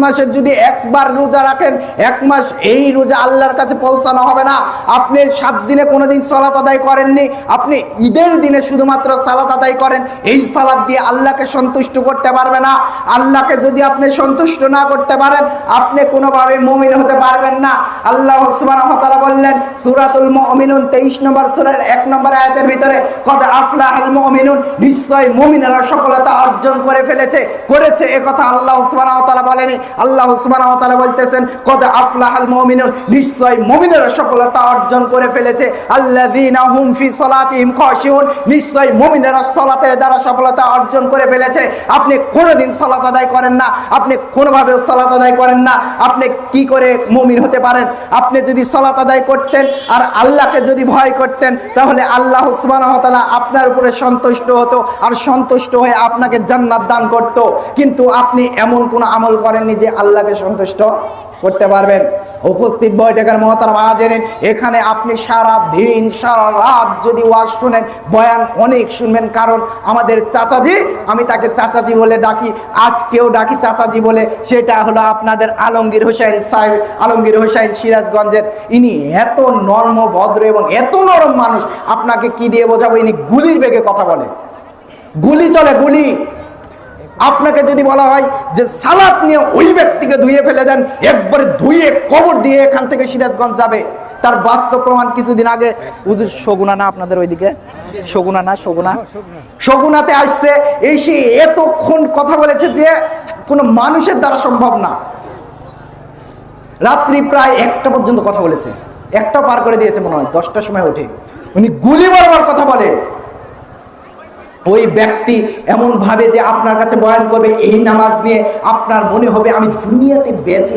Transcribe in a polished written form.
মাসের যদি একবার রোজা রাখেন, এক মাস এই রোজা আল্লাহর কাছে পৌঁছানো হবে না। আপনি 7 দিনে কোনোদিন সালাত আদায় করেননি, আপনি ঈদের দিনে শুধুমাত্র সালাত আদায় করেন, এই সালাত দিয়ে আল্লাহকে সন্তুষ্ট করতে পারবে না। আল্লাহকে যদি আপনি সন্তুষ্ট না করতে পারেন, আপনি কোনোভাবে মুমিন হতে পারবেন না। আল্লাহ সুবহানাহু ওয়া তাআলা বললেন সূরাতুল মুমিনুন 23 নম্বর সূরার 1 নম্বর আয়াতের ভিতরে, কদ আফলাহাল মুমিনুন, নিশ্চয় মুমিনেরা সফলতা অর্জন করে করেছে একথা আল্লাহ সুবহানাহু ওয়া তাআলা বলেনি। আল্লাহ সুবহানাহু ওয়া তাআলা বলতেছেন কদ আফলাহাল মুমিনুন, নিশ্চয় মুমিনেরা সফলতা অর্জন করে ফেলেছে। আল্লাযীনা হুম ফি সালাতিহিম খাশিউন, নিশ্চয় মুমিনেরা সালাতের দ্বারা সফলতা অর্জন করে ফেলেছে। আপনি কোনোদিন সালাত আদায় করেন না, আপনি কোনোভাবে সালাত আদায় করেন না, আপনি কি করে মুমিন হতে পারেন? আপনি যদি সালাত আদায় করতেন আর আল্লাহকে যদি ভয় করতেন, তাহলে আল্লাহ সুবহানাহু ওয়া তাআলা আপনার উপরে সন্তুষ্ট হতো আর সন্তুষ্ট হয়ে আপনাকে জান্নাত দান করত। কিন্তু আপনি এমন কোন আমল করেননি যে আল্লাহকে সন্তুষ্ট করতে পারবেন। উপস্থিত বৈঠকের মহতারাম হাজিরিন, এখানে আপনি সারা দিন সারা রাত যদি ওয়াজ শুনেন, বয়ান অনেক শুনবেন। কারণ আমাদের চাচাজি, আমি তাকে চাচাজি বলে ডাকি, আজকেও ডাকি চাচাজি বলে, সেটা হলো আপনাদের আলমগীর হোসেন সাহেব, আলমগীর হোসেন সিরাজগঞ্জের। ইনি এত নরম ভদ্র এবং এত নরম মানুষ, আপনাকে কি দিয়ে বোঝাবো, ইনি গুলির বেগে কথা বলে, গুলি চলে, গুলি। আপনাকে যদি বলা হয় যে সালাত নিয়ে ওই ব্যক্তিকে ধুয়ে ফেলে দেন, একবারে ধুয়ে কবর দিয়ে এখান থেকে সিরাজগঞ্জ যাবে, তার বাস্তব প্রমাণ কিছুদিন আগে হুজুর সগুনা না আপনাদের ওইদিকে, সগুনা না, সগুনাতে আসছে, এসে এতক্ষণ কথা বলেছে যে কোনো মানুষের দ্বারা সম্ভব না। রাত্রি প্রায় 1টা পর্যন্ত কথা বলেছে, 1টা পার করে দিয়েছে মনে হয়, 10টার সময় উঠে উনি গুলি মারবার কথা বলে। ওই ব্যক্তি এমন ভাবে যে আপনার কাছে বয়ান করবে এই নামাজ নিয়ে, আপনার মনে হবে আমি দুনিয়াতে বেঁচে